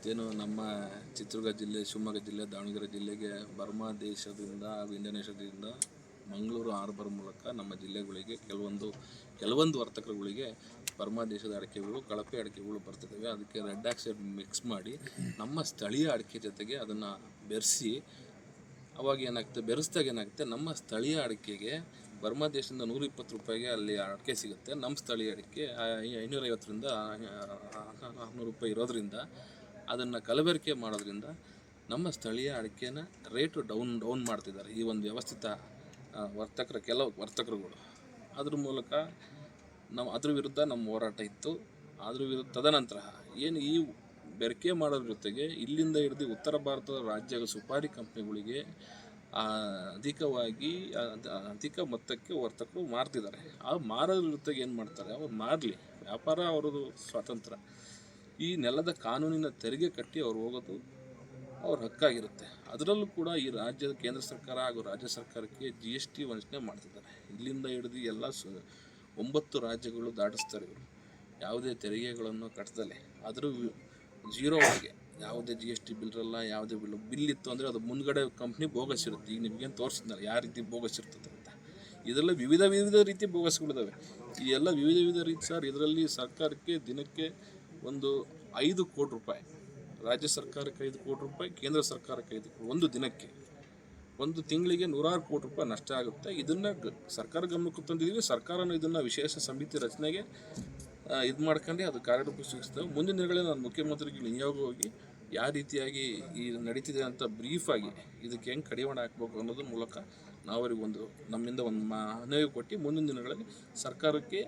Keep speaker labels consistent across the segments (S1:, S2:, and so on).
S1: ಇವತ್ತೇನು ನಮ್ಮ ಚಿತ್ರದುರ್ಗ ಜಿಲ್ಲೆ, ಶಿವಮೊಗ್ಗ ಜಿಲ್ಲೆ, ದಾವಣಗೆರೆ ಜಿಲ್ಲೆಗೆ ಬರ್ಮಾ ದೇಶದಿಂದ ಹಾಗೂ ಇಂಡೋನೇಷ್ಯಾದಿಂದ ಮಂಗಳೂರು ಹಾರ್ಬರ್ ಮೂಲಕ ನಮ್ಮ ಜಿಲ್ಲೆಗಳಿಗೆ ಕೆಲವೊಂದು ವರ್ತಕರುಗಳಿಗೆ ಬರ್ಮಾ ದೇಶದ ಅಡಿಕೆಗಳು, ಕಳಪೆ ಅಡಿಕೆಗಳು ಬರ್ತಿದ್ದಾವೆ. ಅದಕ್ಕೆ ರೆಡ್ ಆಕ್ಸೈಡ್ ಮಿಕ್ಸ್ ಮಾಡಿ ನಮ್ಮ ಸ್ಥಳೀಯ ಅಡಿಕೆ ಜೊತೆಗೆ ಅದನ್ನು ಬೆರೆಸಿ ಅವಾಗ ಏನಾಗುತ್ತೆ, ಬೆರೆಸಿದಾಗ ಏನಾಗುತ್ತೆ, ನಮ್ಮ ಸ್ಥಳೀಯ ಅಡಿಕೆಗೆ ಬರ್ಮಾ ದೇಶದಿಂದ 120 ರೂಪಾಯಿಗೆ ಅಲ್ಲಿ ಅಡಿಕೆ ಸಿಗುತ್ತೆ. ನಮ್ಮ ಸ್ಥಳೀಯ ಅಡಿಕೆ 550ರಿಂದ 600 ರೂಪಾಯಿ ಇರೋದ್ರಿಂದ ಅದನ್ನು ಕಲಬೆರಕೆ ಮಾಡೋದ್ರಿಂದ ನಮ್ಮ ಸ್ಥಳೀಯ ಅಡಿಕೆನ ರೇಟು ಡೌನ್ ಮಾಡ್ತಿದ್ದಾರೆ ಈ ಒಂದು ವ್ಯವಸ್ಥಿತ ಕೆಲವು ವರ್ತಕರುಗಳು. ಅದ್ರ ಮೂಲಕ ಅದ್ರ ವಿರುದ್ಧ ನಮ್ಮ ಹೋರಾಟ ಇತ್ತು. ಅದ್ರ ವಿರುದ್ಧ ತದನಂತರ ಏನು ಈ ಬೆರಕೆ ಮಾಡೋದ್ರ ಜೊತೆಗೆ ಇಲ್ಲಿಂದ ಹಿಡಿದು ಉತ್ತರ ಭಾರತದ ರಾಜ್ಯದ ಸುಪಾರಿ ಕಂಪ್ನಿಗಳಿಗೆ ಅಧಿಕ ಮೊತ್ತಕ್ಕೆ ವರ್ತಕರು ಮಾರ್ತಿದ್ದಾರೆ. ಆ ಮಾರೋದ್ರ ಜೊತೆಗೆ ಏನು ಮಾಡ್ತಾರೆ, ಅವ್ರು ಮಾರಲಿ, ವ್ಯಾಪಾರ ಅವ್ರದ್ದು ಸ್ವಾತಂತ್ರ್ಯ. ಈ ನೆಲದ ಕಾನೂನಿನ ತೆರಿಗೆ ಕಟ್ಟಿ ಅವ್ರು ಹೋಗೋದು ಅವ್ರ ಹಕ್ಕಾಗಿರುತ್ತೆ. ಅದರಲ್ಲೂ ಕೂಡ ಈ ರಾಜ್ಯದ ಕೇಂದ್ರ ಸರ್ಕಾರ ಹಾಗೂ ರಾಜ್ಯ ಸರ್ಕಾರಕ್ಕೆ GST ವಂಚನೆ ಮಾಡ್ತಿದ್ದಾರೆ. ಇಲ್ಲಿಂದ ಹಿಡಿದು ಎಲ್ಲ 9 ರಾಜ್ಯಗಳು ದಾಟಿಸ್ತಾರೆ ಇವರು, ಯಾವುದೇ ತೆರಿಗೆಗಳನ್ನು ಕಟ್ಟದಲೆ. ಆದರೂ ಝೀರೋವರೆಗೆ ಯಾವುದೇ GST ಬಿಲ್ ಇರಲ್ಲ, ಯಾವುದೇ ಬಿಲ್ ಇತ್ತು ಅಂದರೆ ಅದು ಮುಂದ್ಗಡೆ ಕಂಪ್ನಿ ಬೋಗಸ್ ಇರುತ್ತೆ. ಈಗ ನಿಮಗೇನು ತೋರಿಸಿದ್ನಲ್ಲ ಯಾವ ರೀತಿ ಬೋಗಸ್ ಇರ್ತದೆ ಅಂತ. ಇದರಲ್ಲಿ ವಿವಿಧ ರೀತಿ ಬೋಗಸ್ಗಳಿದ್ದಾವೆ. ಈ ಎಲ್ಲ ವಿವಿಧ ರೀತಿ ಸರ್. ಇದರಲ್ಲಿ ಸರ್ಕಾರಕ್ಕೆ ದಿನಕ್ಕೆ ಒಂದು 5 ಕೋಟಿ ರೂಪಾಯಿ, ರಾಜ್ಯ ಸರ್ಕಾರಕ್ಕೆ 5 ಕೋಟಿ ರೂಪಾಯಿ, ಕೇಂದ್ರ ಸರ್ಕಾರಕ್ಕೆ 5 ಕೋಟಿ, ಒಂದು ದಿನಕ್ಕೆ, ಒಂದು ತಿಂಗಳಿಗೆ 106 ಕೋಟಿ ರೂಪಾಯಿ ನಷ್ಟ ಆಗುತ್ತೆ. ಇದನ್ನು ಸರ್ಕಾರ ಗಮನಕ್ಕೆ ತಂದಿದ್ದೀವಿ. ಸರ್ಕಾರನೂ ಇದನ್ನು ವಿಶೇಷ ಸಮಿತಿ ರಚನೆಗೆ ಇದು ಮಾಡ್ಕೊಂಡು ಅದು ಕಾರ್ಯರೂಪ ಸೂಚಿಸ್ತೇವೆ. ಮುಂದಿನ ದಿನಗಳಲ್ಲಿ ನಾನು ಮುಖ್ಯಮಂತ್ರಿಗೆ ನಿಯೋಗವಾಗಿ ಯಾವ ರೀತಿಯಾಗಿ ಈ ನಡೀತಿದೆ ಅಂತ ಬ್ರೀಫಾಗಿ ಇದಕ್ಕೆ ಹೆಂಗೆ ಕಡಿವಾಣ ಹಾಕ್ಬೇಕು ಅನ್ನೋದ್ರ ಮೂಲಕ ನಾವು ಅವ್ರಿಗೆ ನಮ್ಮಿಂದ ಒಂದು ಮನವಿ ಕೊಟ್ಟು ಮುಂದಿನ ದಿನಗಳಲ್ಲಿ ಸರ್ಕಾರಕ್ಕೆ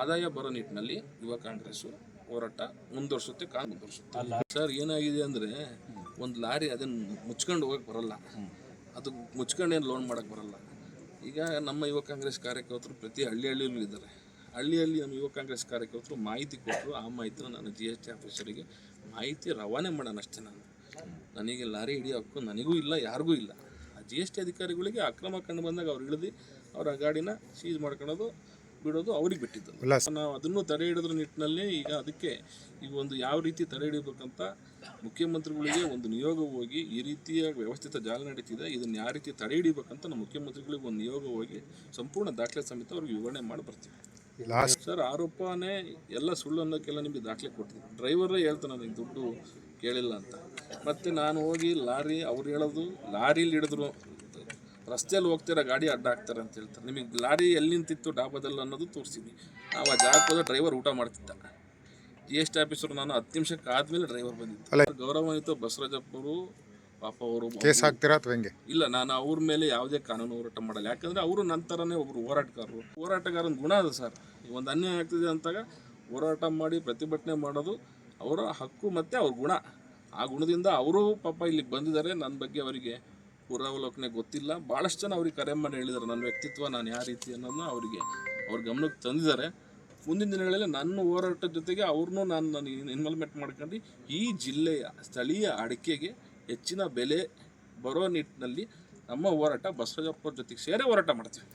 S1: ಆದಾಯ ಬರೋ ನಿಟ್ಟಿನಲ್ಲಿ ಯುವ ಕಾಂಗ್ರೆಸ್ಸು ಹೋರಾಟ ಮುಂದುವರ್ಸುತ್ತೆ. ಸರ್, ಏನಾಗಿದೆ ಅಂದರೆ ಒಂದು ಲಾರಿ ಅದನ್ನು ಮುಚ್ಕೊಂಡು ಹೋಗಕ್ಕೆ ಬರೋಲ್ಲ, ಅದು ಮುಚ್ಕೊಂಡು ಏನು ಲೋನ್ ಮಾಡೋಕ್ಕೆ ಬರೋಲ್ಲ. ಈಗ ನಮ್ಮ ಯುವ ಕಾಂಗ್ರೆಸ್ ಕಾರ್ಯಕರ್ತರು ಪ್ರತಿ ಹಳ್ಳಿಯಲ್ಲೂ ಇದ್ದಾರೆ. ಹಳ್ಳಿಯಲ್ಲಿ ನಮ್ಮ ಯುವ ಕಾಂಗ್ರೆಸ್ ಕಾರ್ಯಕರ್ತರು ಮಾಹಿತಿ ಕೊಟ್ಟರು. ಆ ಮಾಹಿತಿನ ನಾನು GST ಆಫೀಸರಿಗೆ ಮಾಹಿತಿ ರವಾನೆ ಮಾಡೋಣ ಅಷ್ಟೇ. ನನಗೆ ಲಾರಿ ಹಿಡಿಯೋ ಹಕ್ಕು ನನಗೂ ಇಲ್ಲ, ಯಾರಿಗೂ ಇಲ್ಲ. ಆ GST ಅಧಿಕಾರಿಗಳಿಗೆ ಅಕ್ರಮ ಕಂಡು ಬಂದಾಗ ಅವ್ರು ಹಿಡಿದು ಅವರ ಗಾಡಿನ ಸೀಸ್ ಮಾಡ್ಕೊಳ್ಳೋದು ಬಿಡೋದು ಅವ್ರಿಗೆ ಬಿಟ್ಟಿದ್ದು. ನಾವು ಅದನ್ನು ತಡೆ ಹಿಡಿದ್ರ ನಿಟ್ಟಿನಲ್ಲಿ ಈಗ ಒಂದು ಯಾವ ರೀತಿ ತಡೆ ಹಿಡಿಬೇಕಂತ ಮುಖ್ಯಮಂತ್ರಿಗಳಿಗೆ ಒಂದು ನಿಯೋಗ ಹೋಗಿ ಈ ರೀತಿಯ ವ್ಯವಸ್ಥಿತ ಜಾಲ ನಡೀತಿದೆ, ಇದನ್ನು ಯಾವ ರೀತಿ ತಡೆ ಹಿಡಿಬೇಕಂತ ನಮ್ಮ ಮುಖ್ಯಮಂತ್ರಿಗಳಿಗೆ ಒಂದು ನಿಯೋಗ ಹೋಗಿ ಸಂಪೂರ್ಣ ದಾಖಲೆ ಸಮೇತ ಅವ್ರಿಗೆ ವಿವರಣೆ ಮಾಡಿ ಬರ್ತೀವಿ. ಸರ್, ಆರೋಪನೇ ಎಲ್ಲ ಸುಳ್ಳು ಅನ್ನೋಕ್ಕೆಲ್ಲ ನಿಮಗೆ ದಾಖಲೆ ಕೊಡ್ತೀವಿ. ಡ್ರೈವರೇ ಹೇಳ್ತಾನೆ ನನಗೆ ದುಡ್ಡು ಕೇಳಿಲ್ಲ ಅಂತ. ಮತ್ತು ನಾನು ಹೋಗಿ ಅವ್ರು ಹೇಳೋದು ಲಾರಿಲಿ ಹಿಡಿದ್ರು, ರಸ್ತೆಯಲ್ಲಿ ಹೋಗ್ತಿರೋ ಗಾಡಿ ಅಡ್ಡ ಹಾಕ್ತಾರೆ ಅಂತ ಹೇಳ್ತಾರೆ. ನಿಮಗೆ ಲಾರಿ ಎಲ್ಲಿ ನಿಂತಿತ್ತು ಡಾಬಾದಲ್ಲಿ ಅನ್ನೋದು ತೋರಿಸ್ತೀನಿ. ನಾವು ಆ ಜಾಗಕ್ಕೆ ಹೋದ ಡ್ರೈವರ್ ಊಟ ಮಾಡ್ತಿದ್ದ. GST ಆಫೀಸರು ನಾನು 10 ನಿಮಿಷಕ್ಕೆ ಆದಮೇಲೆ ಡ್ರೈವರ್ ಬಂದಿತ್ತು. ಗೌರವಾನ್ವಿತ ಬಸವರಾಜಪ್ಪರು ಪಾಪ ಅವರು
S2: ಕೇಸ್ ಹಾಕ್ತೀರಾ ಅಥವಾ ಹೆಂಗೆ?
S1: ಇಲ್ಲ, ನಾನು ಅವ್ರ ಮೇಲೆ ಯಾವುದೇ ಕಾನೂನು ಹೋರಾಟ ಮಾಡಲ್ಲ. ಯಾಕಂದರೆ ಅವರು ನಂತರನೇ ಒಬ್ಬರು ಹೋರಾಟಗಾರನ ಗುಣ ಅದು ಸರ್. ಒಂದು ಅನ್ಯಾಯ ಆಗ್ತಿದೆ ಅಂತಾಗ ಹೋರಾಟ ಮಾಡಿ ಪ್ರತಿಭಟನೆ ಮಾಡೋದು ಅವರ ಹಕ್ಕು ಮತ್ತು ಅವ್ರ ಗುಣ. ಆ ಗುಣದಿಂದ ಅವರು ಪಾಪ ಇಲ್ಲಿಗೆ ಬಂದಿದ್ದಾರೆ. ನನ್ನ ಬಗ್ಗೆ ಅವರಿಗೆ ಪೂರ್ವಾವಲೋಕನೆ ಗೊತ್ತಿಲ್ಲ. ಭಾಳಷ್ಟು ಜನ ಅವ್ರಿಗೆ ಕರೆ ಮಾಡಿ ಹೇಳಿದ್ದಾರೆ ನನ್ನ ವ್ಯಕ್ತಿತ್ವ, ನಾನು ಯಾವ ರೀತಿ ಅನ್ನೋದನ್ನ ಅವ್ರ ಗಮನಕ್ಕೆ ತಂದಿದ್ದಾರೆ. ಮುಂದಿನ ದಿನಗಳಲ್ಲಿ ನನ್ನ ಹೋರಾಟದ ಜೊತೆಗೆ ಅವ್ರನ್ನೂ ನಾನು ಇನ್ವಾಲ್ವ್ಮೆಂಟ್ ಮಾಡ್ಕೊಂಡು ಈ ಜಿಲ್ಲೆಯ ಸ್ಥಳೀಯ ಅಡಿಕೆಗೆ ಹೆಚ್ಚಿನ ಬೆಲೆ ಬರೋ ನಿಟ್ಟಿನಲ್ಲಿ ನಮ್ಮ ಹೋರಾಟ ಬಸವರಾಜಪ್ಪರ ಜೊತೆಗೆ ಸೇರಿ ಹೋರಾಟ ಮಾಡ್ತೀವಿ.